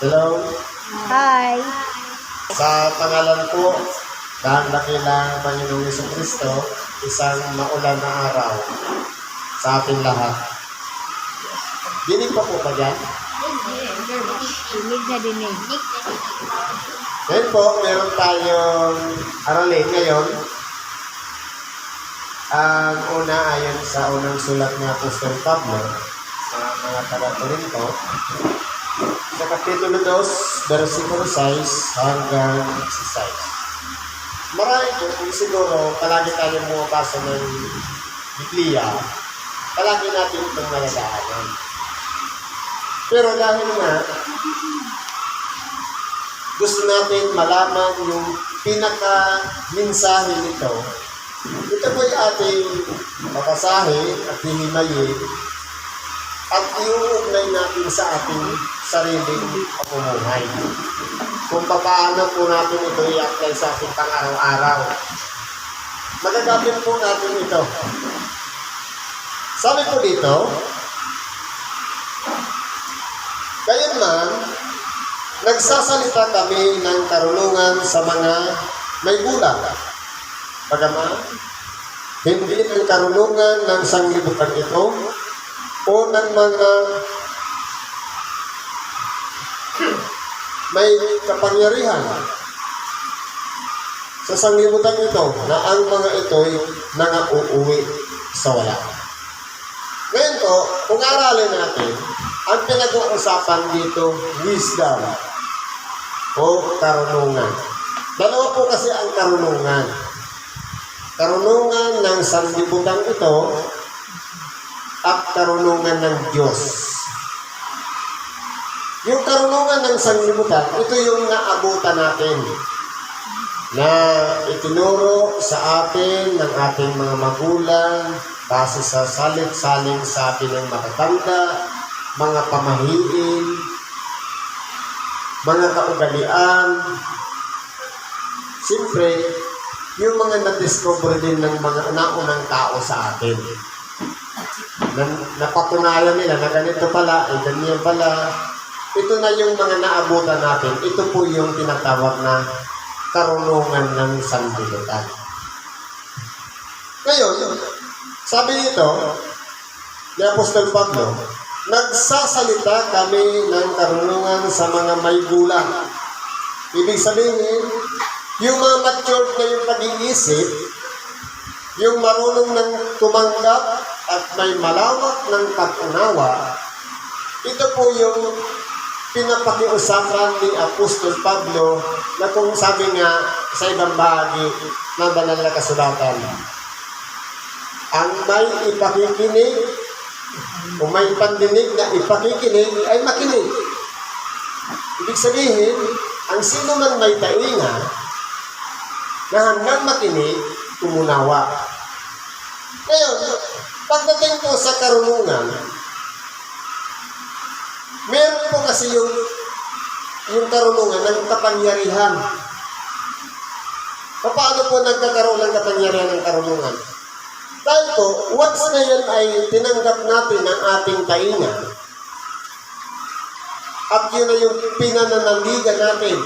Hello. Hi. Sa pangalan po, dahil dakilang Panginoong Jesucristo, isang maulan na araw sa ating lahat. Dinig pa po ba dyan? Dinig na dinig. Ngayon po, meron tayong aralin ngayon. Ang una ayon sa unang sulat ni Apostol Pablo sa mga taga-Corinto, sa Kapitulo 2, versikulo 6 hanggang 16. Marami po, kung siguro palagi tayo bumabasa ng Biblia, palagi natin itong nalalahanan. Pero dahil nga, gusto natin malaman yung pinaka-mensahe nito, ito po ay ating papasahe at hihimayin at iuugnay natin sa ating sariling pamumuhay. Kung paano po natin ito i-apply sa ating pang-araw-araw. Magagamit po natin ito. Sabi po dito, gayon man, nagsasalita kami ng karunungan sa mga may gulang. Bagaman, hindi ng karunungan ng sanglibutan ito o ng mga may kapangyarihan sa sanglibutan ito na ang mga ito'y nangauuwi sa wala. Ngayon po, kung aralin natin, ang pinag-uusapan dito, wisdom o karunungan. Dalawa po kasi ang karunungan. Karunungan ng sanlibutan ito at karunungan ng Diyos. Yung karunungan ng sanlibutan, ito yung naabutan natin na itinuro sa atin ng ating mga magulang base sa salit-saling sa atin ng matatanda, mga pamahiin, mga kaugalian. Siyempre, yung mga na-discover din ng mga naunang tao sa atin. Napatunayan nila na ganito pala, ay ganyan pala. Ito na yung mga naabutan natin. Ito po yung tinatawag na karunungan ng sanlibutan. Ngayon, sabi nito, ni Apostol Pablo, nagsasalita kami ng karunungan sa mga may gulang. Ibig sabihin, yung mga matured na yung pag-iisip, yung marunong ng tumanggap at may malawak ng pag-unawa, ito po yung pinapakiusapan ni Apostol Pablo na kung sabi nga sa ibang bahagi ng banal na kasulatan, ang may ipakikinig o may pandinig na ipakikinig ay makinig. Ibig sabihin, ang sino man may tainga na hanggang makinig, tumunawa. Ngayon, pagdating po sa karunungan, meron po kasi yung karunungan ng kapangyarihan. Paano po nagkakaroon ng kapangyarihan ng karunungan? Dahil po, once na yan ay tinanggap natin ang ating tainga, at yun na yung pinananaligan natin,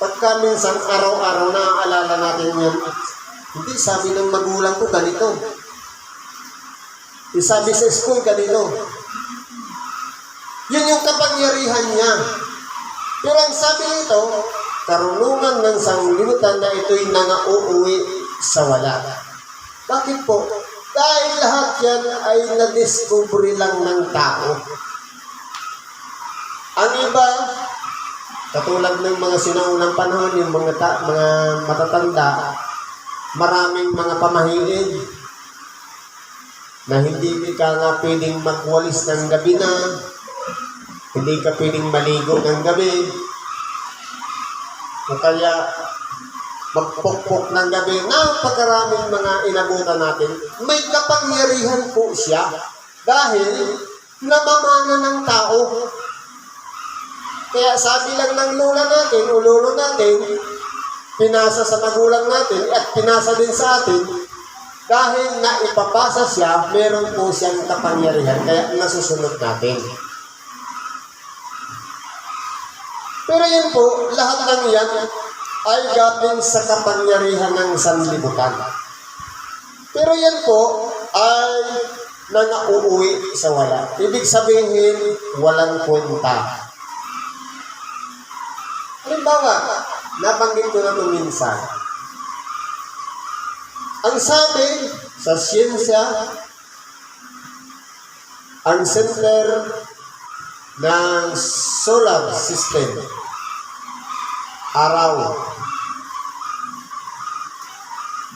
pagka minsan araw-araw naaalala natin yan, hindi, sabi ng magulang ko ganito. Sabi sa school ganito. Yun yung kapangyarihan niya. Pero ang sabi nito, karunungan ng sanglibutan na ito'y nangauuwi sa wala. Bakit po? Dahil lahat yan ay na-discover lang ng tao. Ang iba, katulad ng mga sinaunang panahon, yung mga matatanda, maraming mga pamahiin na hindi ka nga pwedeng magwalis ng gabi na, hindi ka pwedeng maligo ng gabi, o kaya magpukpok ng gabi. Napakaraming mga inabutan natin. May kapangyarihan po siya dahil namamana ng tao. Kaya sabi lang ng lola natin o lolo natin, pinasa sa magulang natin at pinasa din sa atin, dahil na ipapasa siya, meron po siyang kapangyarihan, kaya nasusunod natin. Pero yan po, lahat ng yan ay galing sa kapangyarihan ng sanlibutan. Pero yan po ay nanauuwi sa wala. Ibig sabihin, walang kwenta. Halimbawa, nabanggit ko na ito minsan. Ang sabi sa siyensya, ang center ng solar system, araw.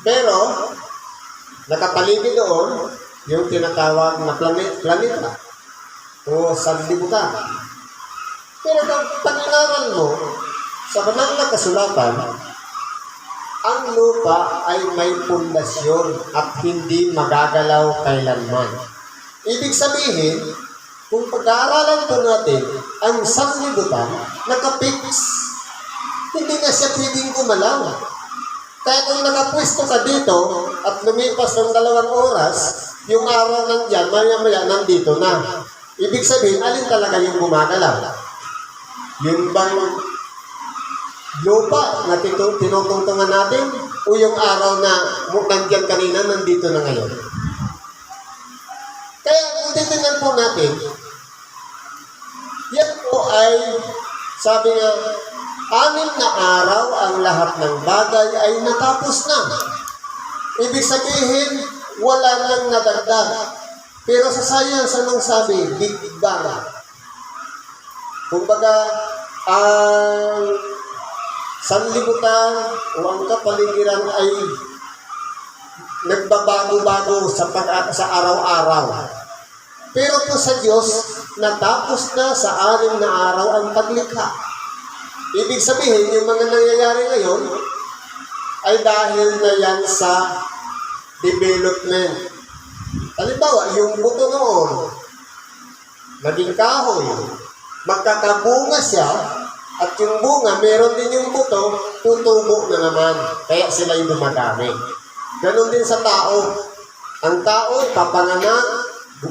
Pero, nakapaligid doon yung tinatawag na planeta o sanlibutan. Pero pag inaral mo sa banal na kasulatan, ang lupa ay may pundasyon at hindi magagalaw kailanman. Ibig sabihin, kung pag-aaralan po natin ang sanlibutan, nakapix, hindi na siya pwedeng gumalaw. Kaya kung nakapwesto ka dito at lumipas ng 2 oras, yung araw nandyan, maya-maya nandito na. Ibig sabihin, alin talaga yung gumagalaw? Yung bang lupa na tinutungtungan natin o yung araw na nandyan kanina, nandito na ngayon? Kaya kung titingnan po natin, yan po ay, sabi nga, 6 na araw ang lahat ng bagay ay natapos na. Ibig sabihin, wala nang nadagdag. Pero sa science, anong sabi? Big Bang. Kumbaga, ang sanlibutan o ang kapaligiran ay nagbabago-bago sa araw-araw. Pero po sa Diyos, natapos na sa 6 na araw ang paglikha. Ibig sabihin, yung mga nangyayari ngayon ay dahil na yan sa development. Halimbawa, yung buto noon, naging kahoy, magkakabunga siya, at yung bunga, meron din yung buto, tutubo na naman. Kaya sila yung dumadami. Ganon din sa tao. Ang tao, papanganak,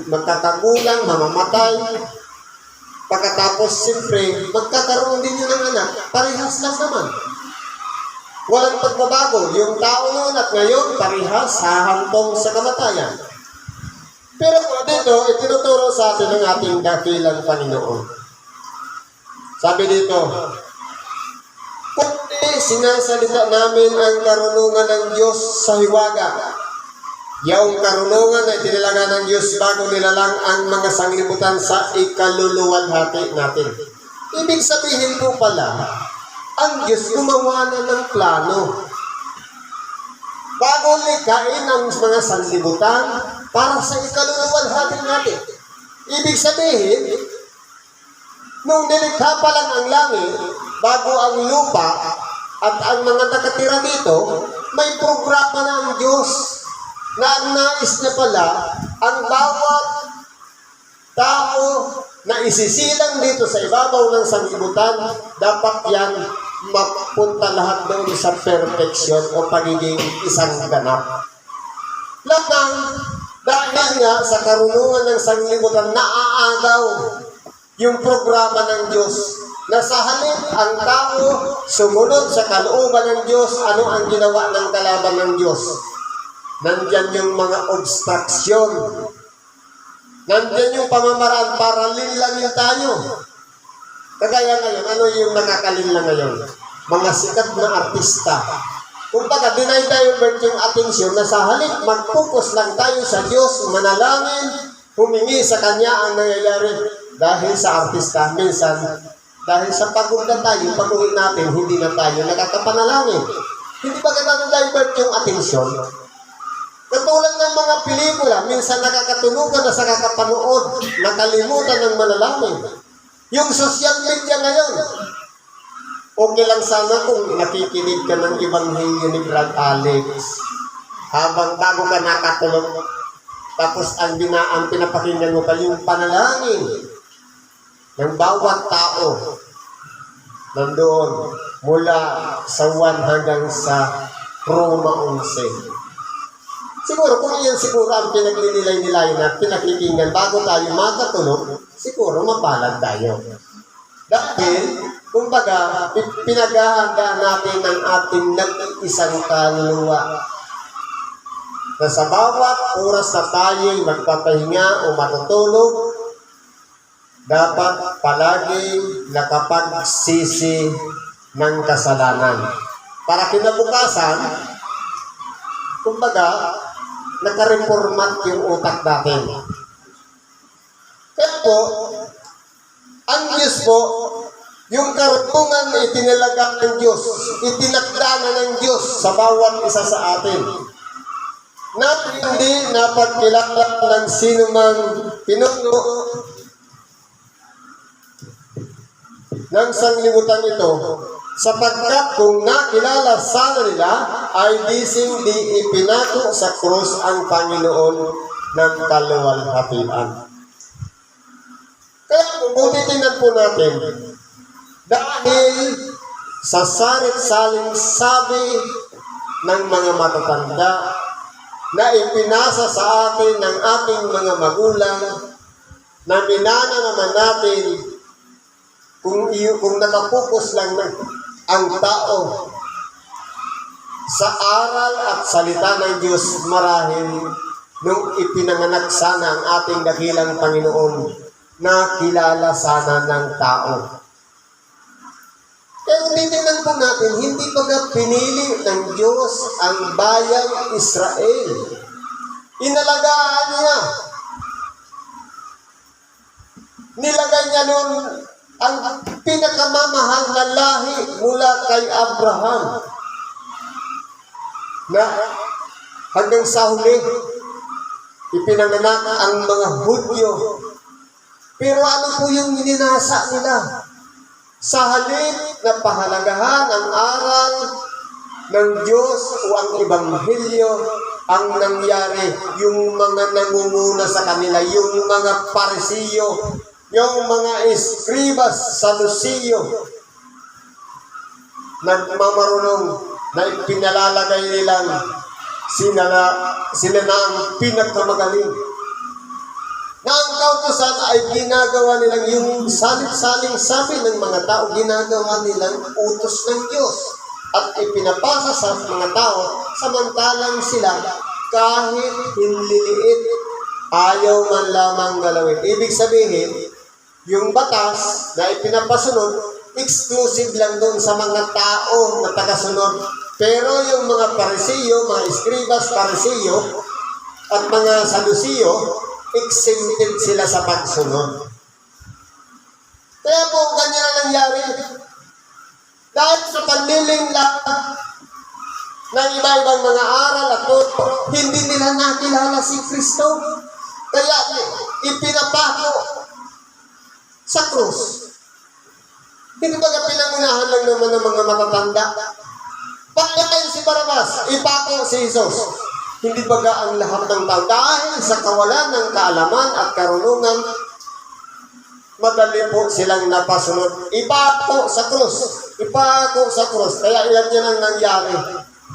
magkakagulang, mamamatay. Pagkatapos, siyempre, magkakaroon din yun ng anak. Parehas lang naman. Walang pagbabago. Yung tao noon at ngayon, parehas, hahantong sa kamatayan. Pero dito, itinuturo sa atin ng ating dakilang Panginoon. Sabi dito, kundi sinasalita namin ang karunungan ng Diyos sa hiwaga. Yung karunungan na itinilaga ng Diyos bago nilalang ang mga sanglibutan sa ikaluluwalhati natin. Ibig sabihin po pala, ang Diyos gumawa na ng plano. Bago likain ang mga sanglibutan para sa ikaluluwalhati natin. Ibig sabihin, nung nilikha pa lang ang langit, bago ang lupa at ang mga nakatira dito, may programa na ang Diyos na ang nais niya pala ang bawat tao na isisilang dito sa ibabaw ng sanglibutan, dapat yan mapunta lahat doon sa perfection o pagiging isang ganap. Lamang dahil nga sa karunungan ng sanglibutan, naaagaw yung programa ng Diyos na sa halip ang tao sumunod sa kalooban ng Diyos, ano ang ginawa ng kalaban ng Diyos? Nandyan yung mga obstruction. Nandyan yung pamamaraan para linlangin tayo. Kagaya ngayon, ano yung nakakalinlang ngayon? Mga sikat na artista. Kung baga, dinay-divert yung atensyon na sa halip, mag-focus lang tayo sa Diyos, manalangin, humingi sa Kanya ang nangyayari. Dahil sa artista, minsan, dahil sa pagod na tayo, pag-uwi natin, hindi na tayo nakakapanalangin. Hindi ba ganun divert yung atensyon? Katulad ng mga pelikula, minsan nakakatunugan na sa kakapanood, nakalimutan ng manalangin. Yung social media ngayon, okay lang sana kung nakikinig ka ng Ebanghelyo ni Brad Alex. Habang bago ka nakatulog, tapos ang pinapakinggan mo pa yung panalangin ng bawat tao nandoon mula sa 1 hanggang sa Roma 11. Siguro, kung iyan siguro ang pinagnilay-nilay na pinakikinggan bago tayo makatulog, siguro mapalad tayo. Dahil, Kumbaga, pinaghahandaan natin ang ating nag-iisang kaluluwa. Na sa bawat oras na tayo'y magpapahinga o matutulog, dapat palagi nakapagsisi ng kasalanan. Para kinabukasan, kumbaga, nakareformat yung utak natin. Kaya po, ang Diyos po, yung karunungan na itinalaga ng Diyos, itinagdana ng Diyos sa bawat isa sa atin, na hindi napagkilala ng sinumang pinuno ng sanglibutan ito, sapagkat kung nakilala sana nila, ay di ipinako sa krus ang Panginoon ng kaluwalhatian. Kaya kung titingnan po natin, dahil sa salit-saling sabi ng mga matatanda na ipinasa sa atin ng ating mga magulang, na minana naman natin kung nakapokus lang ang tao sa aral at salita ng Diyos, marahil nung ipinanganak sana ang ating dakilang Panginoon, na kilala sana ng tao. Kaya kung titignan po natin, hindi baga pinili ng Diyos ang bayang Israel. Inalagaan niya. Nilagay niya noon ang pinakamamahal na lahi mula kay Abraham, na hanggang sa huli, ipinanganak ang mga Hudyo. Pero ano po yung ninasa nila? Sa halip na pahalagahan ang aral ng Diyos o ang Ebanghelyo, ang nangyari, yung mga nangunguna sa kanila, yung mga Parisiyo, yung mga Eskribas, Sadusiyo, nagmamarunong na ipinalalagay nilang sila na ang pinakamagaling. Na ang kautusan ay ginagawa nilang yung salit-saling sabi ng mga tao, ginagawa nilang utos ng Diyos at ipinapasa sa mga tao, samantalang sila kahit hinliliit, ayaw man lamang galawin. Ibig sabihin, yung batas na ipinapasunod, exclusive lang doon sa mga tao na tagasunod. Pero yung mga Parisiyo, mga Eskribas, Parisiyo, at mga Sadusiyo, exempted sila sa pagsunod. Kaya po, ganyan ang nangyari. Dahil sa panliling lang ng iba-ibang mga aral at turo, hindi nila nakilala si Kristo. Kaya ipinapako sa krus. Hindi ba pinangunahan lang naman ng mga matatanda? Pagkain si Barabas, ipako si Jesus. Hindi baga ang lahat ng tao, dahil sa kawalan ng kaalaman at karunungan, madali po silang napasunod. Ipako sa krus. Ipako sa krus. Kaya ilan yan ang nangyari.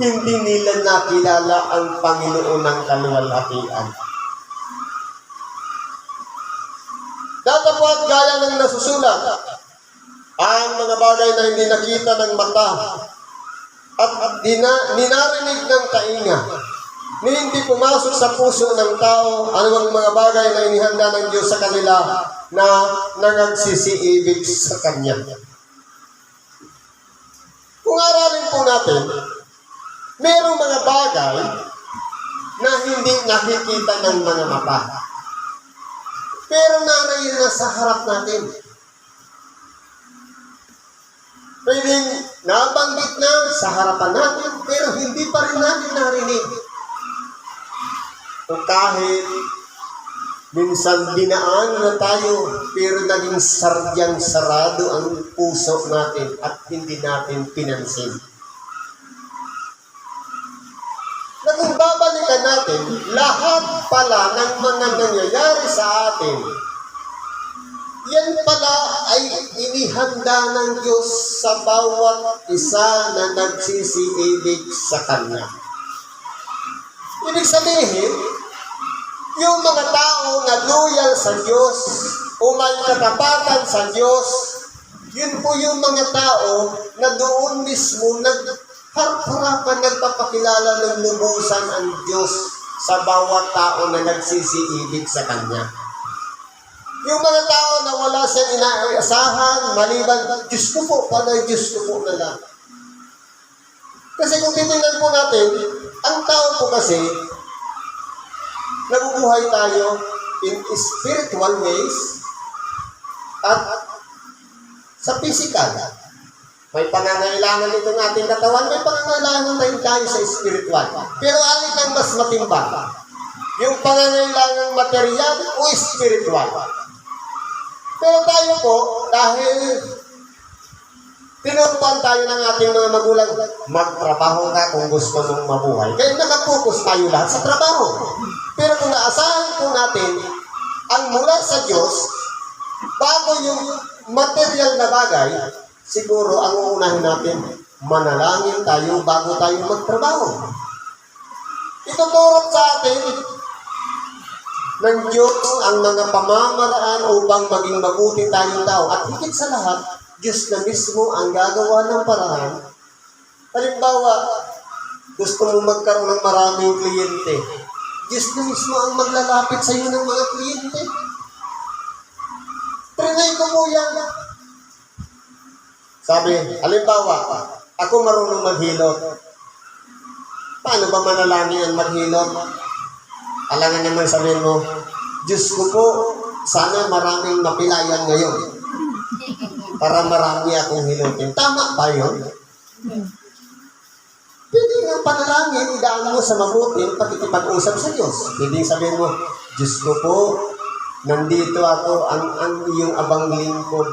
Hindi nila nakilala ang Panginoon ng kaluwalhatian. Datapwat gaya ng nasusulat, ang mga bagay na hindi nakita ng mata at ninarinig ng tainga, ni hindi pumasok sa puso ng tao anumang mga bagay na inihanda ng Diyos sa kanila na nangagsisiibig sa Kanya. Kung aralin po natin, mayroong mga bagay na hindi nakikita ng mga mata, pero narayin na sa harap natin. Pwedeng nabanggit na sa harapan natin, pero hindi pa rin natin narinig. O kahit minsan dinaan na tayo, pero naging saryang sarado ang puso natin at hindi natin pinansin. Na kung babalikan natin, lahat pala ng mga nangyayari sa atin, yan pala ay inihanda ng Diyos sa bawat isa na nagsisiibig sa Kanya. Ibig sabihin, yung mga tao na loyal sa Diyos o may katapatan sa Diyos, Yun po yung mga tao na doon mismo nagharap-harapan, nagpapakilala ng lubusan ang Diyos sa bawat tao na nagsisiibig sa Kanya. Yung mga tao na wala siyang inaasahan, maliban, Diyos ko po, panay Diyos ko po na lang. Kasi kung titingnan po natin, ang tao po kasi, nabubuhay tayo in spiritual ways at sa physical. May pangangailangan itong ating katawan, may pangangailangan tayo sa spiritual. Pero alin ang mas matimbang? Yung pangangailangan material o spiritual? Pero tayo po, dahil tinuruan tayo ng ating mga magulang, magtrabaho ka kung gusto mong mabuhay. Kaya nakapokus tayo lahat sa trabaho. Pero kung naasahan po natin ang mula sa Diyos, bago yung material na bagay, siguro ang uunahin natin, manalangin tayo bago tayo magtrabaho. Ituturo sa atin ng Diyos ang mga pamamaraan upang maging mabuti tayong tao. At higit sa lahat, Diyos na mismo ang gagawa ng paraan. Halimbawa, gusto mo magkaroon ng maraming kliyente. Diyos na mismo ang maglalapit sa iyo ng mga kliyente. Trinay ko po yan. Sabi, halimbawa, ako marunong maghilot. Paano ba manalangin ang maghilot? Alangan naman sabihin mo, Diyos ko po, sana maraming mapilayan ngayon. Para marami akong hilutin. Tama ba yun? Pwede nga panalangin, idaan mo sa mabuting pakikipag-usap sa Diyos. Hindi sabihin mo, Diyos ko po, nandito ako, ang iyong abang lingkod.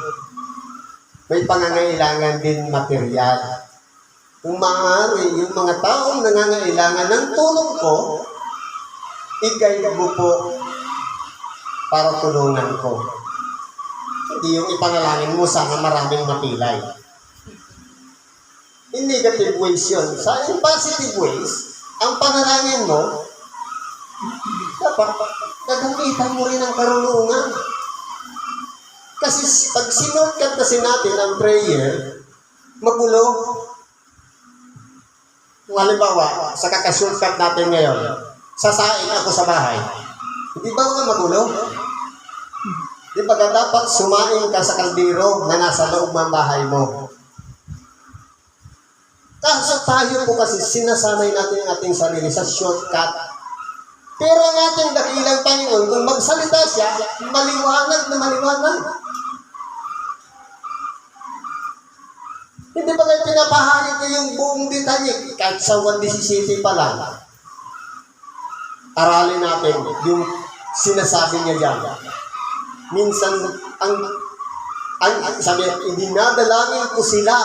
May pangangailangan din material. Kung maaari, yung mga taong nangangailangan ng tulong ko, i-guide mo po para tulungan ko. Hindi yung ipanalangin mo, sana maraming mapilay. In negative ways yun. Sa in positive ways, ang panalangin mo, dapat gagamitan mo rin ang karunungan. Kasi pag sinurtcut kasi natin ang prayer, magulo. Halimbawa, sa kakasurtcut natin ngayon, sasain ako sa bahay. Hindi ba mga magulo? Di ba dapat sumain ka sa kaldero na nasa loob ng bahay mo? Kaso tayo po kasi sinasanay natin ang ating sarili sa shortcut. Pero ang ating dakilang Panginoon, kung magsalita siya, maliwanag na maliwanag. Hindi ba kayo pinapahagi ko yung buong detalye? Kahit sa 1:17 pa lang. Aralin natin yung sinasabi niya dyan. Minsan, sabi, dinadalangin ko sila.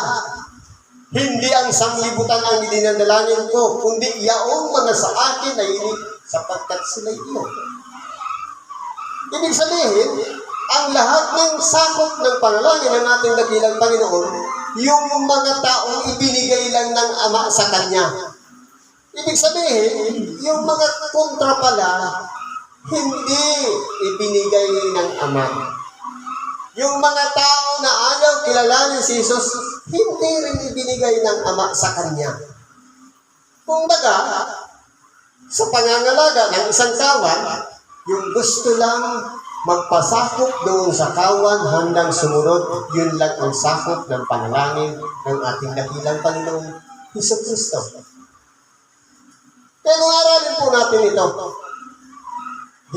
Hindi ang sanglibutan ang dinadalangin ko, kundi yaong mga sa akin ay sapagkat sila iyo. Ibig sabihin, ang lahat ng sakop ng panalangin ng ating dakilang Panginoon, yung mga taong ibinigay lang ng Ama sa Kanya. Ibig sabihin, yung mga kontra pala, hindi ibinigay ng Ama. Yung mga tao na ayaw kilalanin si Jesus, hindi rin ibinigay ng Ama sa Kanya. Kung baga, sa pangangalaga ng isang kawan, yung gusto lang magpasakop doon sa kawan hanggang sumunod, yun lang ang sakop ng panalangin ng ating dakilang Panginoong Jesucristo. Kaya kung aralin po natin ito,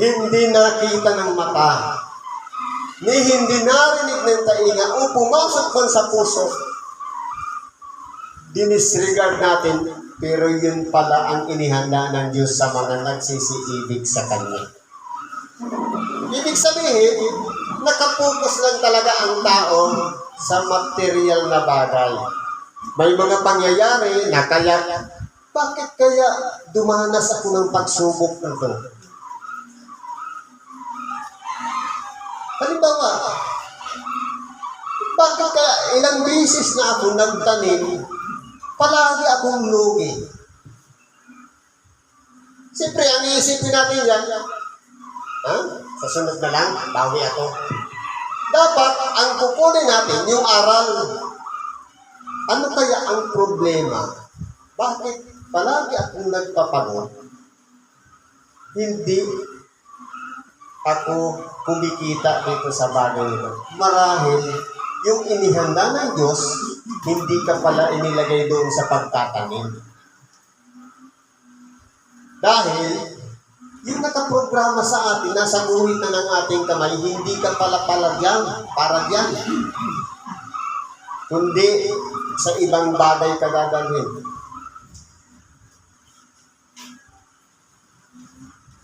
hindi nakita ng mata, ni hindi narinig ng tainga o pumasok man sa puso, dinisregard natin, pero yun pala ang inihanda ng Diyos sa mga nagsisiibig sa Kanya. Ibig sabihin, nakapokus lang talaga ang tao sa material na bagay. May mga pangyayari na kaya, bakit kaya dumanas ako ng pagsubok na ito? Halimbawa, bakit kaya ilang beses na ako nagtanim, palagi akong lugi? Siyempre, ang iisipin natin yan, sa sunod na lang, bawi ako. Dapat ang kukunin natin yung aral. Ano kaya ang problema? Bakit palagi akong nagpapagod? Hindi ako kumikita dito sa bagay nito. Marahil yung inihanda ng Diyos, hindi ka pala inilagay doon sa pagtatanim. Dahil yung nakaprograma sa atin, nasa guhit na ng ating kamay, hindi ka pala para diyan. Kundi sa ibang bagay ka dadalhin.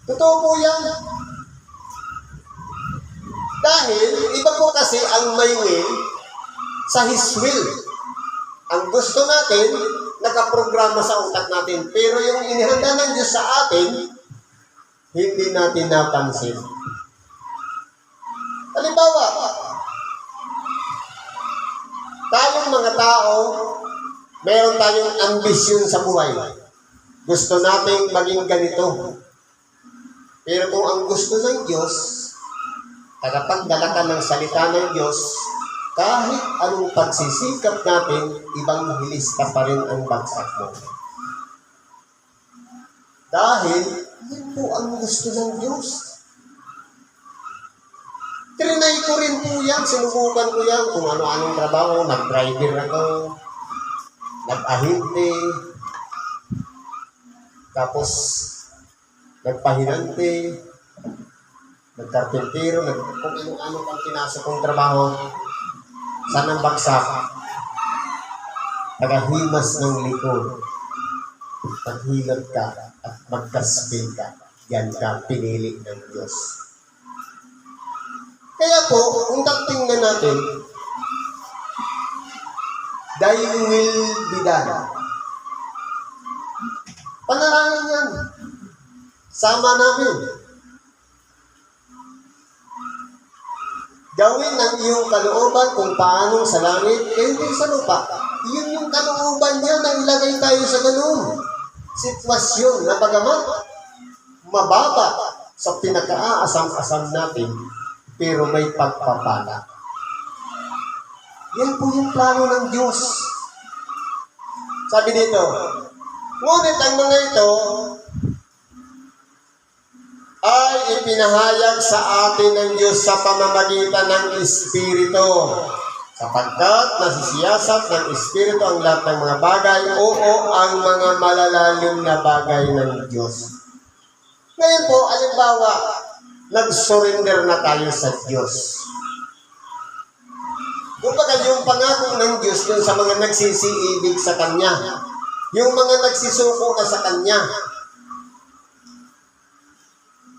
Totoo po yan. Dahil iba po kasi ang may will sa His will. Ang gusto natin, nakaprograma sa utak natin. Pero yung inihanda ng Diyos sa atin, hindi natin napansin. Halimbawa, tayong mga tao, meron tayong ambisyon sa buhay. Gusto nating maging ganito. Pero kung ang gusto ng Diyos, tagapagdala ka ng salita ng Diyos, kahit anong pagsisikap natin, ibang hilista pa rin ang bagsak mo. Dahil, yun po ang gusto ng Diyos. Trinay ko rin po yan, sinubukan ko yan, kung ano-anong trabaho, nag-driver ako, nag-ahinte, tapos nagpahinante, nagkarpentero, kung ano-ano pang pinasok kong trabaho, saan ang bagsak? Tagahimas ng likod. Maghilot ka at magkasbil ka. Yan ka pinili ng Diyos. Kaya po, kung tingnan natin, thy will be done. Panalangin yan. Sama namin. Gawin ang iyong kalooban kung paano sa langit, kaya hindi sa lupa. Yun yung kalooban niya na ilagay tayo sa ganun. Sitwasyon na bagamat mababa sa pinaka-aasam-asam natin, pero may pagpapala. Yan po yung plano ng Diyos. Sabi dito, ngunit ang mga ito ay ipinahayag sa atin ng Diyos sa pamamagitan ng Espiritu. Sapagkat nasisiyasat ng Espiritu ang lahat ng mga bagay, oo, ang mga malalalim na bagay ng Diyos. Ngayon po, alimbawa, nag-surrender na tayo sa Diyos. Kumbaga yung pangako ng Diyos yung sa mga nagsisiibig sa Kanya, yung mga nagsisuko na sa Kanya,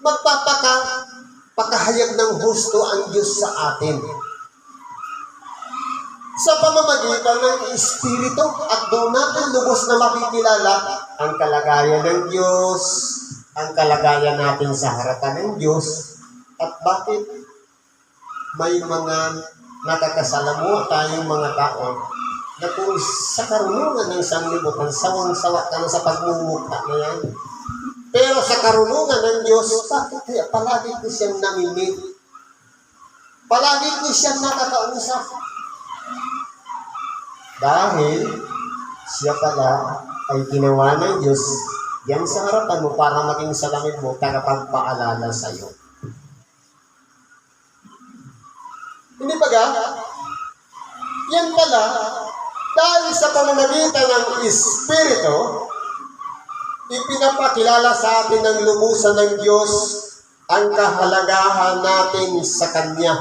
magpapakahayag ng husto ang Diyos sa atin. Sa pamamagitan ng Espiritu at doon natin lubos na makikilala ang kalagayan ng Diyos, ang kalagayan natin sa harapan ng Diyos, at bakit may mga nakakasalamuha tayong mga tao na kung sa karunungan ng sanglibutan, sawang-sawa ka na sa pagmumukha na yan. Pero sa karunungan ng Diyos, bakit kaya palagi ko siyang namimit? Palagi ko siyang nakakausap. Dahil siya pala ay ginawa ng Diyos yan sa harapan mo para maging salamin mo, tagapagpaalala sa iyo. Hindi ba ga? Yan pala, dahil sa pamamagitan ng Espiritu, ipinapakilala sa atin ng lubusan ng Diyos ang kahalagahan natin sa Kanya.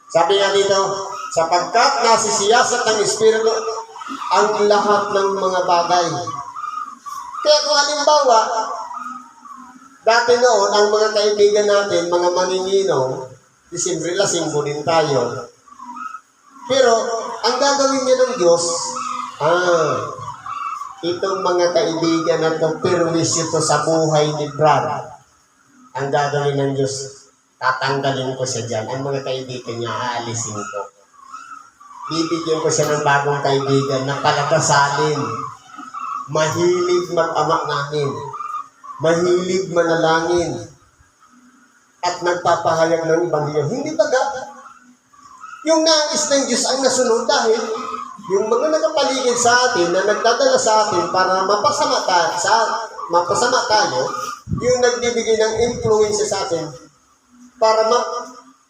Sabi nga dito, sapagkat nasisiyasat ng Espiritu ang lahat ng mga bagay. Kaya kung halimbawa, dati noon, ang mga kaibigan natin, mga maninginaw, Disyembre lasinggo din tayo. Pero, ang gagawin niya ng Diyos, itong mga kaibigan na ito, perwisyo to sa buhay ni Brad. Ang gagawin ng Diyos, tatanggalin ko siya dyan. Ang mga kaibigan niya, aalisin ko. Bibigyan ko siya ng bagong kaibigan na palakasalin. Mahilig mag-ama namin. Mahilig manalangin. At nagpapahayag ng Ebanghelyo. Hindi ba Yung nais ng Diyos ang nasunod dahil yung mga nakapaligid sa atin na nagdadala sa atin para mapasama tayo, yung nagbibigay ng influence sa atin para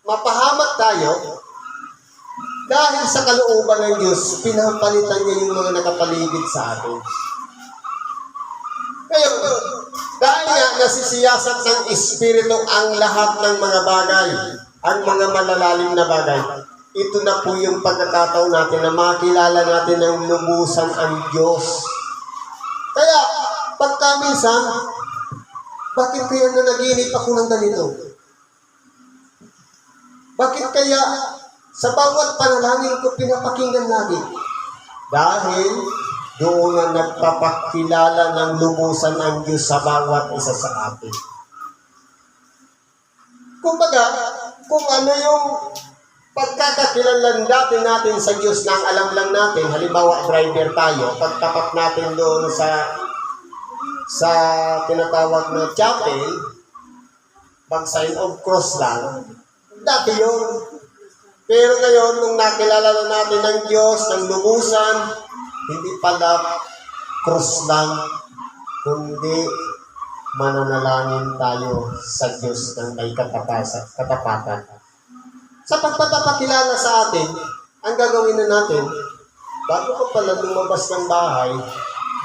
mapahamak tayo, dahil sa kalooban ng Diyos, pinapalitan niya yung mga nakapaligid sa atin. Kaya, dahil nga nasisiyasat ng Espiritu ang lahat ng mga bagay, ang mga malalalim na bagay, ito na po yung pagkakataon natin na makilala natin ng lubusan ang Diyos. Kaya, pagka minsan, bakit kaya nanaginip ako ng ganito? Bakit kaya sa bawat panalangin ko pinapakinggan lagi? Dahil doon na nagpapakilala ng lubusan ang Diyos sa bawat isa sa atin. Kumbaga, kung ano yung pagkakakilanlan natin sa Diyos na ang alam lang natin, halimbawa driver tayo, pagtapat natin doon sa tinatawag na chapel, pag sign of cross lang, dati yun. Pero ngayon, nung nakilala na natin ng Diyos, ng lubusan, hindi pala cross lang, kundi mananalangin tayo sa Diyos ng may katapatan. Sa pagpapakilala sa atin, ang gagawin na natin, bago ka pala lumabas ng bahay,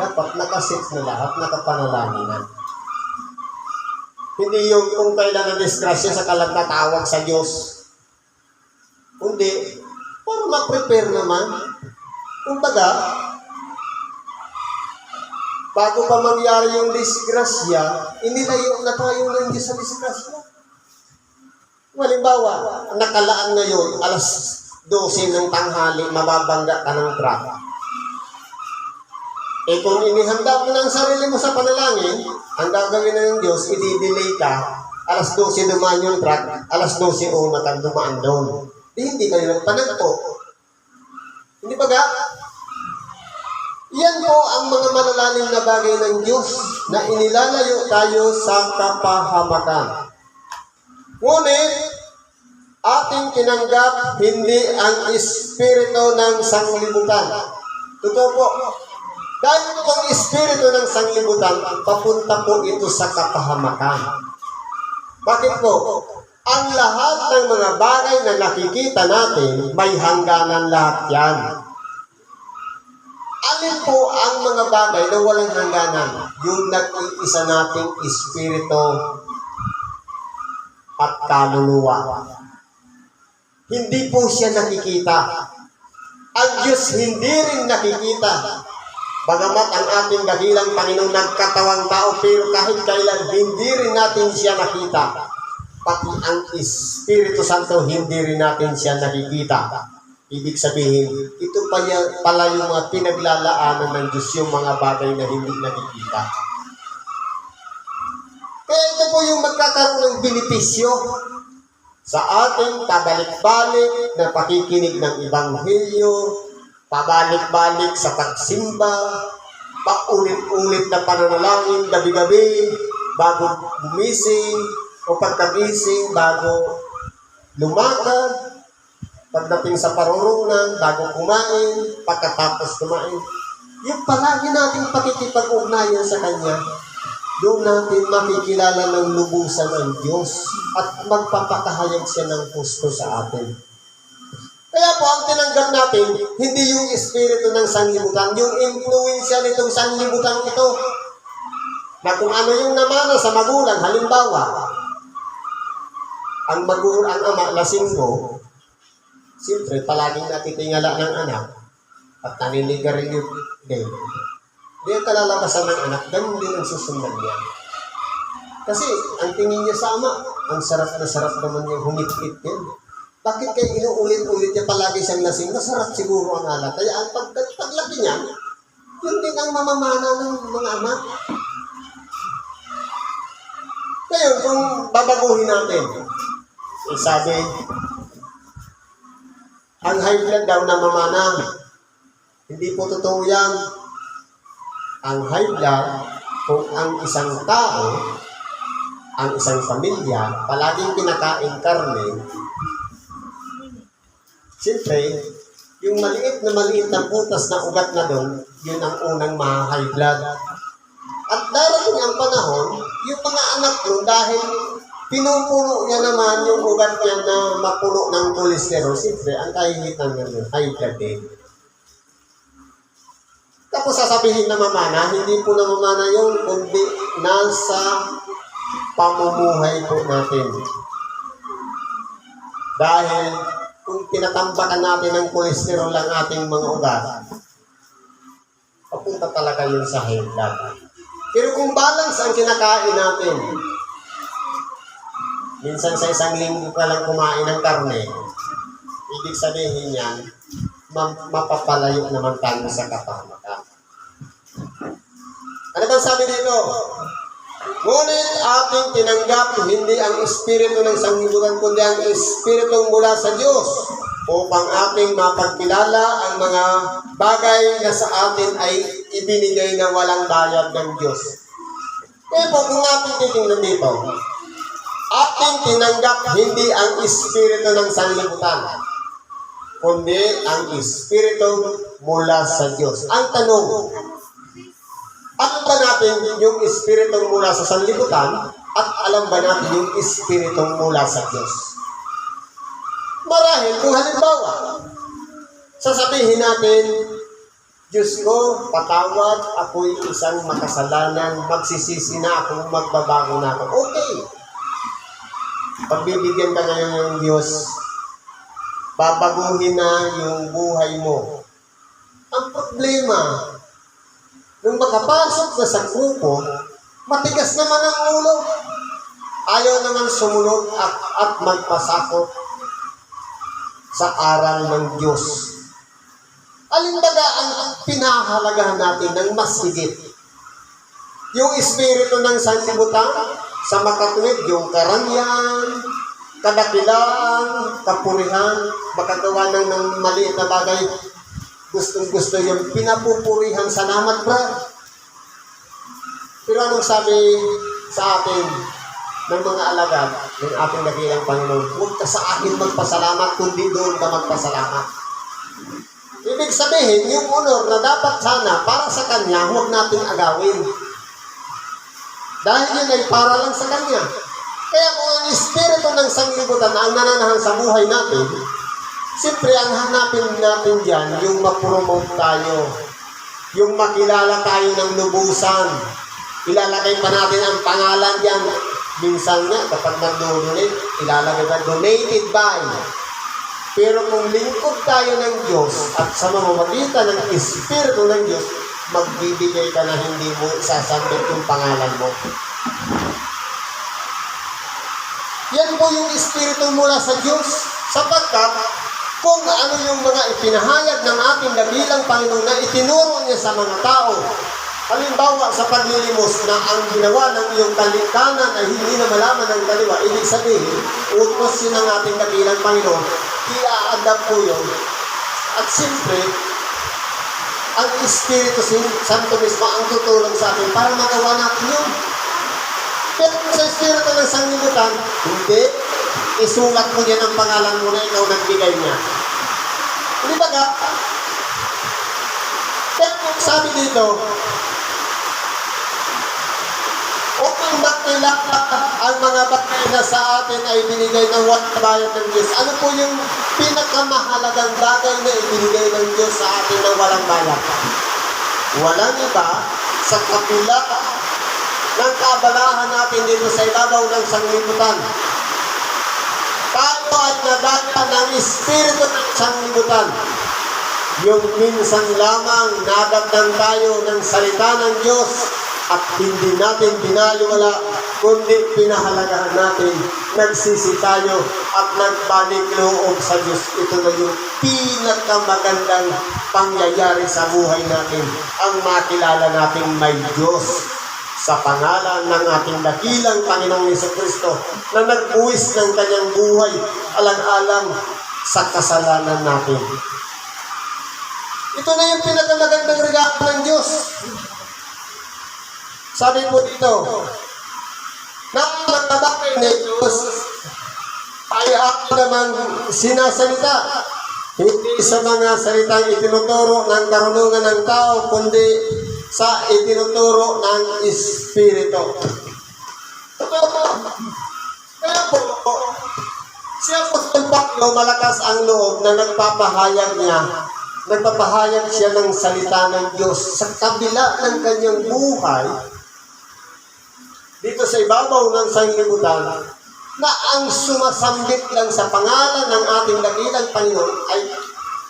dapat nakasit na lahat, nakapanalaginan. Hindi yung kung kailan na disgrasya sa kalagtatawag sa Diyos. Kundi, para ma-prepare naman. Kumbaga, bago pa mangyari yung disgrasya, inilayo na tayo ng Diyos sa disgrasya. Halimbawa, nakalaan ngayon, alas 12 ng tanghali, mababangga ka ng truck. Eh kung inihanda mo ng sarili mo sa panalangin, ang gagawin na ng Diyos, i-delay ka, alas 12 dumaan yung truck, alas 12 umatang dumaan doon. Hindi kayo nagpanagpo. Hindi ba ga? Yan po ang mga malalalim na bagay ng Diyos na inilalayo tayo sa kapahamakan. Ngunit, ating tinanggap hindi ang espiritu ng sanglibutan. Totoo po. Dahil itong espiritu ng sanglibutan, papunta po ito sa kapahamakan. Bakit po? Ang lahat ng mga bagay na nakikita natin, may hangganan lahat yan. Alin po ang mga bagay na walang hangganan? Yung nag-iisa nating espiritu at kaluluwa. Hindi po siya nakikita. Ang Diyos hindi rin nakikita. Bagamat ang ating dakilang Panginoon nagkatawang tao, pero kahit kailan hindi rin natin siya nakita. Pati ang Espiritu Santo hindi rin natin siya nakikita. Ibig sabihin, ito pala yung mga pinaglalaanan ng Diyos, yung mga bagay na hindi nakikita. Kaya ito po yung magkakaroon ng benepisyo sa ating pabalik-balik na pakikinig ng Ebanghelyo, pabalik-balik sa pagsimba, paulit-ulit na pananalangin gabi-gabi, bago gumising o pagkagising, bago lumakad, pagdating sa parurungan, bago kumain, pagkatapos kumain. Yung palagi nating pakikipag-ugnayan sa Kanya, doon natin makikilala ng lubusan ng Diyos at magpapakahayag siya ng gusto sa atin. Kaya po, ang tinanggap natin, hindi yung espiritu ng sanlibutan, yung influensya nitong sanlibutan ito. Na kung ano yung namana sa magulang, halimbawa, ang ama, lasinggo, siyempre, palaging natitingala ng anak at naninigarilyo din. Hindi ang kalalabasan ng anak, ganun din ang susundan niya. Kasi, ang tingin niya sa ama, ang sarap na sarap naman yung humit-hit din. Bakit kayo inuulit-ulit niya palagi siyang lasing? Masarap siguro ang alat. Kaya ang paglaki niya, yun din ang mamamana ng mga ama. Ngayon, kung babaguhin natin, sabi, ang high blood daw na mamana. Hindi po totoo yan. Ang high blood, kung ang isang tao, ang isang pamilya, palaging pinakain karne, Siyempre, yung maliit na butas na ugat na doon, yun ang unang ma-high blood. At darating ang panahon, yung mga anak mo, dahil pinupuno niya naman yung ugat niya na mapuno ng kolesterol, siyempre, ang kahihitan niya, high blood din. Tapos sasabihin na mamana, hindi po namamana yun, kundi nasa pamumuhay po natin. Dahil kung tinatambakan natin ng kolesterol ang ating mga ugat, papunta talaga yun sa high blood. Pero kung balance ang kinakain natin, minsan sa isang linggo ka lang kumain ng karne, ibig sabihin yan, mapapalayo naman tayo sa kapahamakan. Ano ba sabi dito? Ngunit ating tinanggap hindi ang espiritu ng sanglibutan, kundi ang espiritu mula sa Diyos, upang ating mapagkilala ang mga bagay na sa atin ay ibinigay na walang bayad ng Diyos. Kaya po, kung ating titingnan dito, ating tinanggap hindi ang espiritu ng sanlibutan, kundi ang espiritu mula sa Diyos. Ang tanong, alam ba natin yung espiritu mula sa sanlibutan at alam ba natin yung espiritu mula sa Diyos? Marahil, kung halimbawa, sasabihin natin, Diyos ko, patawad, ako'y isang makasalanan, magsisisi na ako, magbabago na ako. Okay. Pagbibigyan ka ngayon ng Diyos, babaguhin na yung buhay mo. Ang problema, nung makapasok na sa grupo, matigas naman ang ulo. Ayaw naman sumunod at magpasakot sa aral ng Diyos. Alimbaga ang pinahahalagahan natin ng mas higit. Yung espiritu ng sanlibutan, sa makatuwid, yung karangyaan, kadakilaan, kapurihan, makagawa ng maliit na bagay, gustong-gusto yung pinapupurihan. Salamat, brad. Pero anong sabi sa atin ng mga alagad ng ating dakilang Panginoon? Huwag ka sa akin magpasalamat, kundi doon ka magpasalamat. Ibig sabihin, yung honor na dapat sana para sa Kanya, huwag natin agawin. Dahil yun ay para lang sa Kanya. Kaya kung ang espiritu ng sanglibutan ang nananahan sa buhay natin, siyempre, ang hanapin natin dyan, yung mapromote tayo. Yung makilala tayo ng lubusan. Ilalagay pa natin ang pangalan dyan. Minsan nga, kapag nag-donate, ilalagay pa, donated by. Pero kung lingkod tayo ng Diyos at sa mamamagitan ng Espiritu ng Diyos, magbibigay ka na hindi mo isasambit yung pangalan mo. Yan po yung Espiritu mula sa Diyos, sapagkat kung ano yung mga ipinahayag ng ating dakilang Panginoon na itinuro niya sa mga tao. Halimbawa sa paglilimos na ang ginawa ng iyong kanan ay hindi na malaman ng kaliwa, ibig sabihin, utos yun ng ating dakilang Panginoon, i-a-adapt po yun. At siyempre, ang Espiritu Santo mismo ang tutulong sa atin para magawa natin yun. Pero sa Espiritu ng sanglibutan, hindi. Isulat mo yan ang pangalan mo na ikaw nagbigay niya. Hindi ba ka? Pero sabi dito, upang makilala ang mga bagay na sa atin ay binigay ng walang bayad ng Diyos. Ano po yung pinakamahalagang bagay na ibinigay ng Diyos sa atin ng walang bayad? Walang iba sa kapila ng kaabalahan natin dito sa ibabaw ng sanglibutan. Tayo at nadala ng Espiritu ng sanglibutan. Yung minsan lamang nadagdan tayo ng salita ng Diyos at hindi natin binaliwala, kundi pinahalagahan natin, nagsisi tayo at nagbalik loob sa Diyos. Ito na yung pinakamagandang pangyayari sa buhay natin, ang makilala natin may Diyos sa pangalan ng ating dakilang Panginoong Jesucristo na nagbuwis ng kanyang buhay alang-alang sa kasalanan natin. Ito na yung pinakamagandang regalo ng Diyos. Sabi po dito, na mga bagay na Diyos ay ako naman sinasalita. Hindi sa mga salitang itinuturo ng karunungan ng tao, kundi sa itinuturo ng Espiritu. Kaya po, si Apostol Pablo, malakas ang loob na nagpapahayag siya ng salita ng Diyos sa kabila ng kanyang buhay dito sa ibabaw ng sanglibutan, na ang sumasambit lang sa pangalan ng ating dakilang Panginoon ay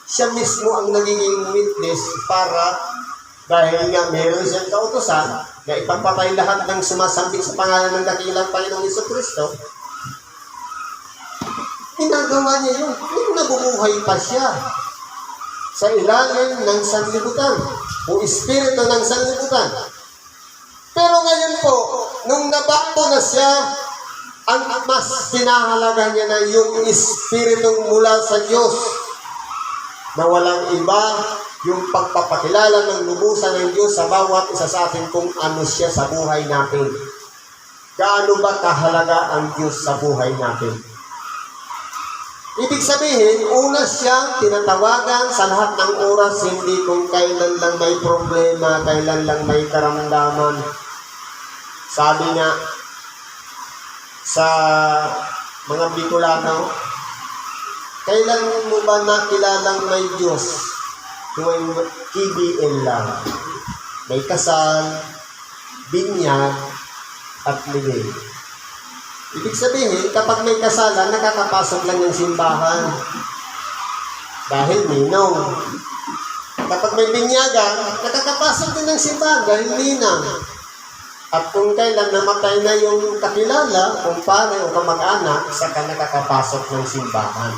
siya mismo ang nagiging witness para, dahil nga meron siyang kautusan na ipagpatay lahat ng sumasambit sa pangalan ng dakilang Panginoong Jesucristo. Ginagawa niya yun. Yung nabubuhay pa siya sa ilalim ng sanlibutan o espiritu ng sanlibutan. Pero ngayon po, nung nabato na siya, ang mas pinahalaga niya na yung espiritong mula sa Diyos na walang iba, yung pagpapakilala ng lubusan ng Diyos sa bawat isa sa atin kung ano siya sa buhay natin. Gaano ba kahalaga ang Diyos sa buhay natin? Ibig sabihin, una siyang tinatawagan sa lahat ng oras, hindi kung kailan lang may problema, kailan lang may karamdaman. Sabi nga sa mga Bicolano, kailan mo ba nakilalang may Diyos? Tuwing KBL lang. May kasal, binyag, at libing. Ibig sabihin, kapag may kasalan, nakakapasok lang yung simbahan. Dahil ninong. Kapag may binyagan, nakakapasok din ng simbahan dahil ninang. At kung kailan namatay na yung kakilala, kumpare o kamag-anak, saka nakakapasok ng simbahan.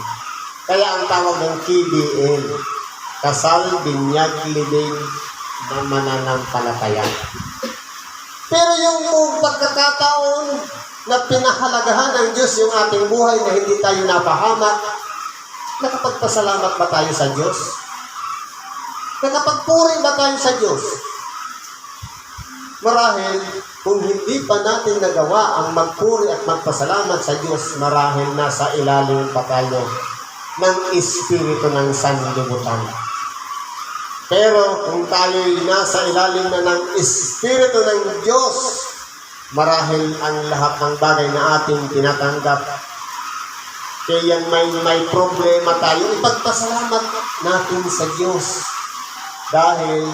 Kaya ang tawag ng KBL, kasal, binyag, libing, na mananampalataya. Pero yung pagkakataon na pinahalagahan ng Diyos yung ating buhay na hindi tayo napahamak, nakapagpasalamat ba tayo sa Diyos? Nakapagpuri ba tayo sa Diyos? Marahil, kung hindi pa natin nagawa ang magpuri at magpasalamat sa Diyos, marahil nasa ilalim pa tayo ng Espiritu ng sanlibutan. Pero kung tayo'y nasa ilalim na ng Espiritu ng Diyos, marahil ang lahat ng bagay na ating tinatanggap, kaya may problema tayo, ipagpasalamat natin sa Diyos. Dahil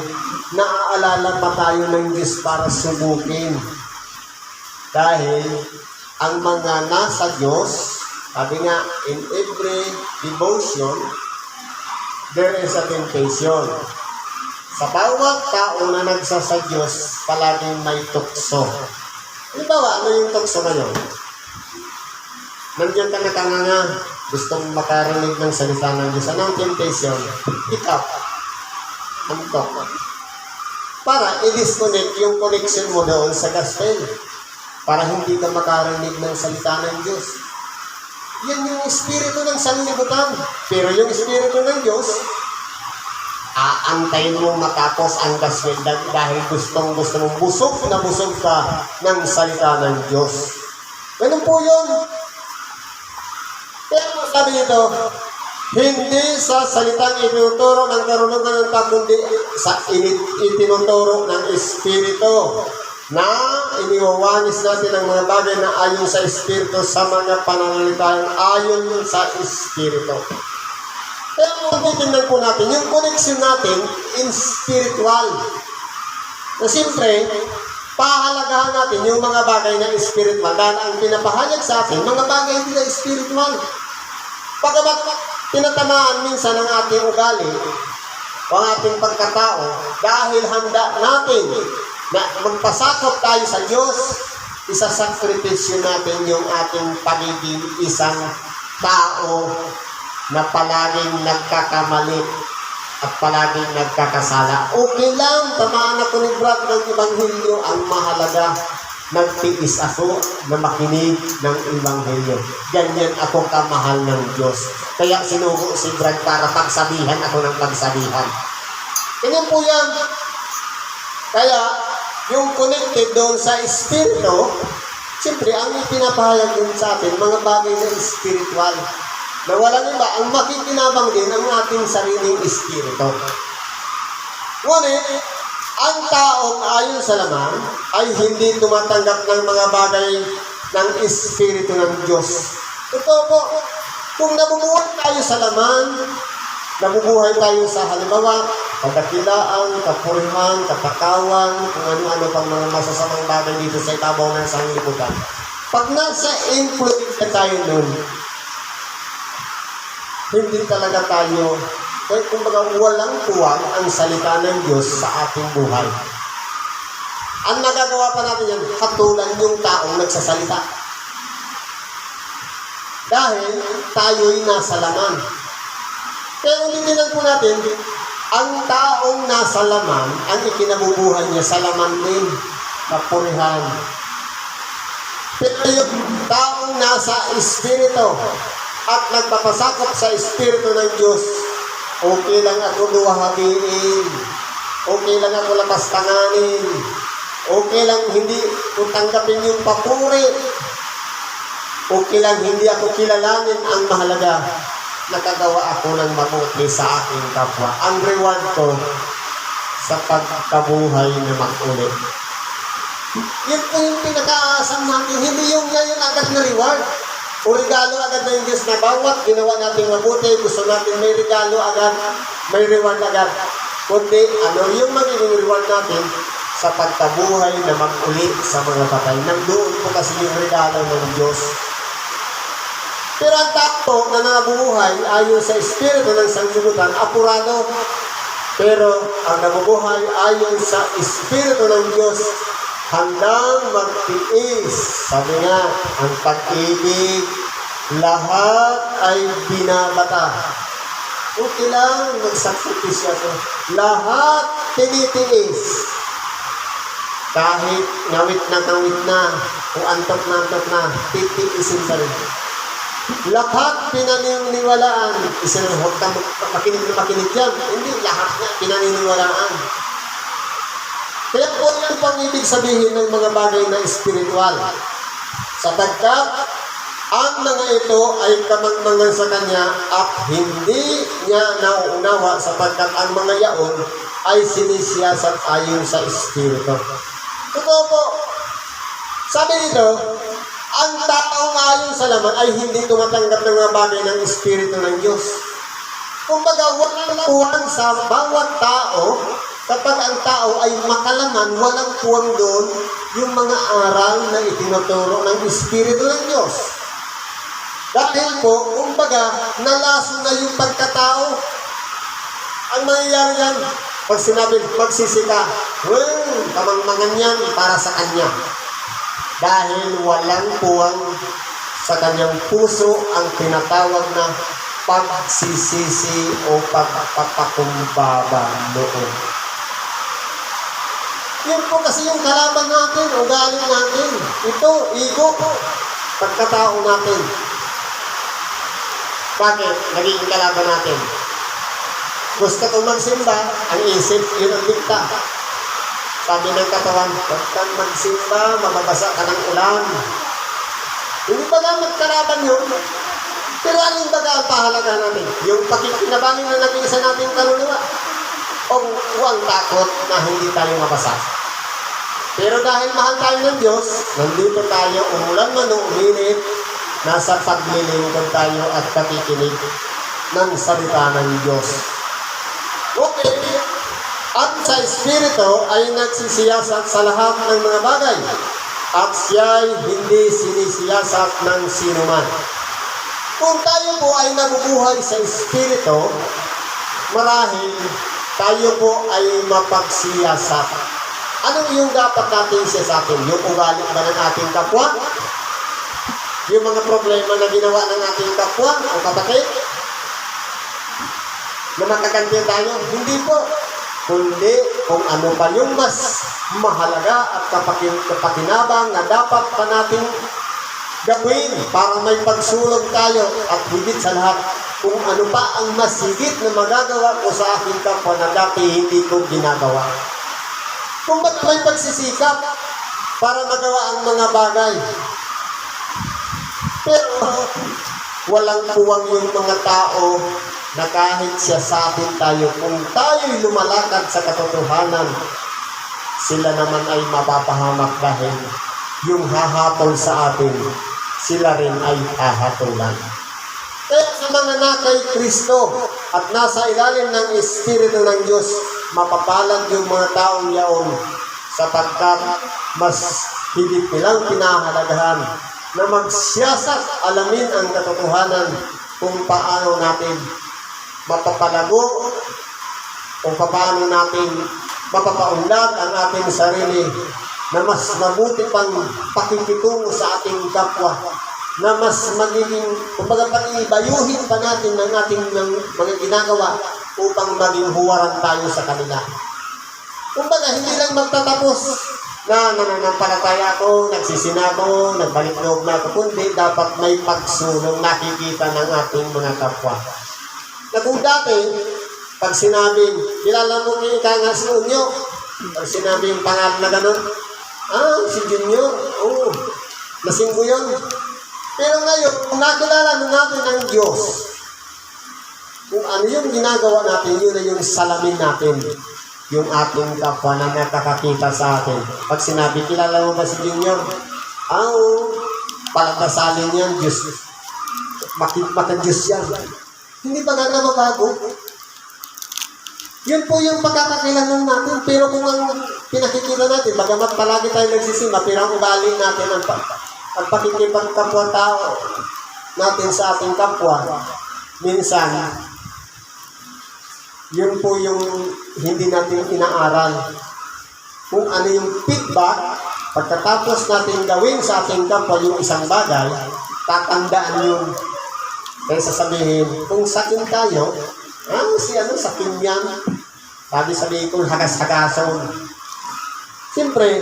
naaalala pa tayo ng Diyos para subukin. Dahil ang mga nasa Diyos, sabi nga, in every devotion, there is a temptation. Sa bawat tao na nagsasa Diyos, palaging may tukso. Halimbawa, ano yung tukso ngayon? Nandiyan ka nakanganga, gustong makarinig ng salita ng Diyos. Anong temptation? Ikaw. Antok. Para i-disconnect yung connection mo doon sa gospel. Para hindi ka makarinig ng salita ng Diyos. Yan yung espiritu ng sanlibutan. Pero yung espiritu ng Diyos, aantayin mo matapos ang gospel dahil gusto mong busog na busog ka ng salita ng Diyos. Ganun po yun. Pero sabi nito, hindi sa salitang itinuturo ng karunungan ng tao, kundi sa itinuturo ng Espiritu na iniwawanis natin ang mga bagay na ayon sa Espiritu sa mga pananalitayang ayon sa Espiritu. Kaya kung titignan po natin, yung connection natin in spiritual. Na siyempre, pahalagahan natin yung mga bagay na spiritual dahil ang pinapahayag sa atin, mga bagay hindi na spiritual. Pagkabat tinatamaan minsan ang ating ugali o ang ating pagkatao dahil handa natin na magpasakop tayo sa Diyos, isasakripisyo natin yung ating pagiging isang tao na palaging nagkakamali at palaging nagkakasala. Okay lang, tamaan ako ni Brad ng Ebanghelyo. Ang mahalaga, nagtiis ako na makinig ng Ebanghelyo. Ganyan ako kamahal ng Diyos. Kaya sinugo si Brad para pagsabihan ako ng pagsabihan. Ganyan po yan. Kaya, yung connected doon sa Espiritu, siyempre, ang ipinapahayag din sa atin, mga bagay na spiritual. na walang iba, ang makikinabang din ang ating sariling espiritu. Ngunit, ang taong ayon sa laman ay hindi tumatanggap ng mga bagay ng espiritu ng Diyos. Totoo po, kung nabubuhay tayo sa laman, nabubuhay tayo sa halimbawa, pagkakilaan, kapurihan, katakawan, kung ano-ano pang mga masasamang bagay dito sa ibabaw ng sanglibutan. Pag nasa influence tayo nun, hindi talaga tayo, kumbaga walang tuwang ang salita ng Diyos sa ating buhay. Ang nagagawa pa natin yan, hatulan yung taong nagsasalita. Dahil tayo'y nasa laman. Kaya ulitin po natin, ang taong nasa laman, ang ikinabubuhay niya sa laman din, kapurihan. Pero yung taong nasa espiritu at nagpapasakop sa espiritu ng Diyos, okay lang ako luwahatiin, okay lang ako lapastanganin, okay lang hindi ko tanggapin yung papuri, okay lang hindi ako kilalanin, ang mahalaga, nakagawa ako ng mabuti sa aking kapwa. Ang reward ko sa pagkabuhay na makulit. Yun po yung pinaka-aasam natin. Hindi yung ngayon agad na reward. O regalo agad ng Diyos na bawat ginawa natin mabuti, gusto natin may regalo agad, may reward agad. Kundi ano yung magiging reward natin sa pagkabuhay na mag-uli sa mga patay. Nandoon po kasi yung regalo ng Diyos. Pero ang tao na nabubuhay ayon sa espiritu ng sanglibutan, apurado. Pero ang nabubuhay ayon sa espiritu ng Diyos, handang magtiis. Sabi nga, ang pag-ibig, lahat ay binabata. Okay lang, magsakripisya ko. Lahat tinitiis. Kahit ngawit na, o antok na, titiisin pa rin. Lahat pinaniniwalaan. Huwag kang makinig na makinig yan. Hindi, lahat na pinaniniwalaan. Kaya po yan pang ibig sabihin ng mga bagay na espiritual. Sapagkat ang mga ito ay kamangmangan sa Kanya at hindi niya nauunawa sapagkat ang mga yaon ay sinisiyasat ayon sa espiritu. Totoo po. Sabi dito, ang taong ayon sa laman ay hindi tumatanggap ng mga bagay ng espiritu ng Diyos. Kumbaga, walang puwang sa bawat tao. Kapag ang tao ay makalaman, walang puwang doon yung mga aral na itinuturo ng Espiritu ng Diyos. Dahil po, kumbaga, nalaso na yung pagkatao. Ang mangyayari yan, pag sinabi, magsisika, kamangmangan yan para sa kanya. Dahil walang puwang sa kanyang puso ang tinatawag na pagsisisi o pagpapakumbaba noon. Yun po kasi yung kalaban natin, ugali natin. Ito, ego, pagkatao natin. Bakit? Naging kalaban natin. Gusto ko magsimba, ang isip, yun ang dikta. Sabi ng katawan, huwag kang magsimba, mababasa ka ng ulan. Hindi ba dapat kalaban yun? Pero ano yung baga ang pahalaga natin? Yung pakikinabangin na naging isa nating kaluluwa. O huwag takot na hindi tayo mabasa. Pero dahil mahal tayo ng Diyos, nandito tayo, umulan man o uminit, nasa paglilingkod tayo at pakikinig ng salita ng Diyos. Okay. At sa Espiritu ay nagsisiyasat sa lahat ng mga bagay. At siya'y hindi sinisiyasat ng sinuman. Kung tayo po ay nabubuhay sa Espiritu, marahil tayo po ay mapagsiyasat. Ano yung dapat natin siyasatin? Yung ugali ba ng ating kapwa? Yung mga problema na ginawa ng ating kapwa o kapatid? Na makaganti tayo? Hindi po. Kundi kung ano pa yung mas mahalaga at kapakinabang na dapat pa natin gawin para may pagsulong tayo at higit sa lahat kung ano pa ang mas higit na magagawa ko sa aking kapwa na dati hindi ko ginagawa. Kung ba't may pagsisikap para magawa ang mga bagay. Pero walang puwang yung mga tao na kahit siya sa atin tayo, kung tayo'y lumalakad sa katotohanan, sila naman ay mapapahamak dahil yung hahatol sa atin, sila rin ay hahatulan. Kaya sa mga na kay Kristo at nasa ilalim ng Espiritu ng Diyos, mapapalad yung mga taong yaon sapagkat mas higit nilang pinahalagahan na magsiyasat alamin ang katotohanan kung paano natin mapapalago kung paano natin mapapaunlad ang ating sarili na mas mabuti pang pakikitungo sa ating kapwa, na mas magiging, kumbaga pag-ibayuhin pa natin ng ating mga ginagawa upang maging huwaran tayo sa kanila. Kumbaga, hindi lang magtatapos na nananampalataya ako, nagsisina ako, nagbalik loob na ako, kundi dapat may pagsulong nakikita ng ating mga kapwa. Na kung dati, pag sinabing, kilala mo kayo nga si Unyo, pag sinabing pangalan na gano'n, si Junior, lasing ko yun. Pero ngayon, kung nakilala na natin ang Diyos, kung ano yung ginagawa natin, yun na yung salamin natin, yung ating kapwa na nakakakita sa atin. Pag sinabi, kilala mo ba si Junior? Palagdasalin yan, Diyos. Maka-Diyos yan. Hindi ba nga nababago? Yun po yung pagkakakilanlan natin. Pero kung ang pinakikita natin, bagamat palagi tayo nagsisima, pero ang ugali natin, ang pakikipagkapwa-tao natin sa ating kapwa, minsan, yun po yung hindi natin inaaral. Kung ano yung feedback, pagkatapos natin gawin sa ating kapwa yung isang bagay, tatandaan yun. Kaya sasabihin, kung sakin tayo, sakin yan. Sabi ko, hagas-hagason. Siyempre,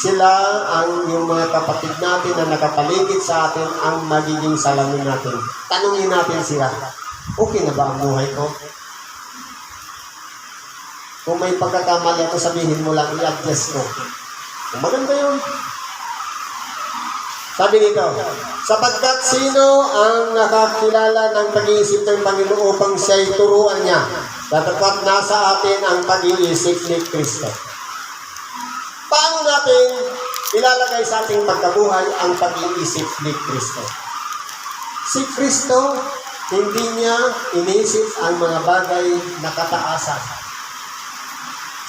sila yung mga kapatid natin na nakapaligid sa atin ang magiging salamin natin. Tanungin natin sila, okay na ba ang buhay ko? Kung may pagkakamali ako, sabihin mo lang, i-adjust ko. Kung maganda yun. Sabi nito, sapagkat sino ang nakakilala ng pag-iisip ng Panginoon upang siya'y turuan niya, datapwat nasa atin ang pag-iisip ni Kristo. Paano natin ilalagay sa ating pagkabuhay ang pag-iisip ni Kristo? Si Kristo, hindi niya iniisip ang mga bagay na kataasan.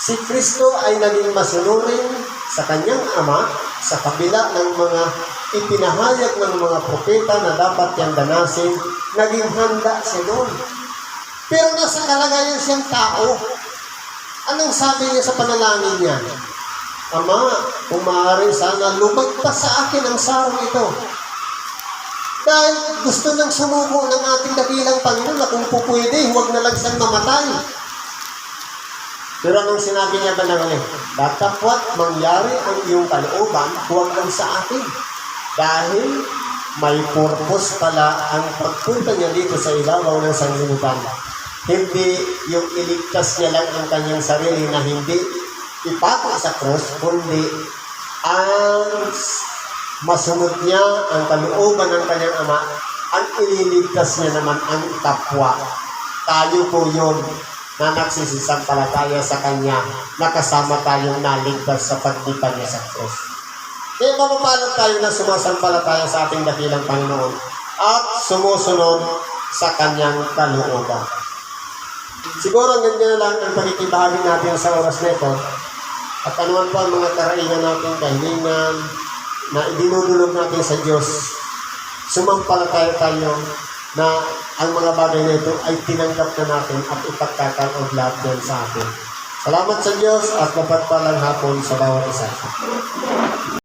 Si Kristo ay naging masunurin sa kanyang Ama sa kabila ng mga ipinahayag ng mga propeta na dapat niyang danasin, naging handa siya doon. Pero nasa kalagayan siyang tao. Anong sabi niya sa panalangin niya? Ama, kung maaari sana lumagpas sa akin ang sarong ito. Dahil gusto nang sumuko ng ating dakilang Panginoon na kung pupwede, huwag na lang siyang mamatay. Pero anong sinabi niya ba naman datapwat mangyari ang iyong kalooban, huwag lang sa akin. Dahil may purpose pala ang pagpunta niya dito sa ibabaw ng sanglibutan. Hindi yung iligtas niya lang ang kanyang sarili na hindi ipako sa cross, kundi ang masunod niya ang kalooban ng kanyang Ama, ang ililigtas niya naman ang kapwa. Tayo po yun na nagsisisampalataya sa Kanya, nakasama tayong naligtas sa pagdipan niya sa cross. Kaya mapapalad tayo na sumasampalataya sa ating dakilang Panginoon at sumusunod sa Kanyang kalooban. Siguro ganyan na lang ang pagkikibahagi natin sa oras na ito. At anuman po ang mga karaingan natin, kahilingan na idinudulog natin sa Diyos, sumampalataya tayo na ang mga bagay na ito ay tinanggap na natin at ipagkakalob lahat yan sa atin. Salamat sa Diyos at mapagpalang hapon sa bawat isa.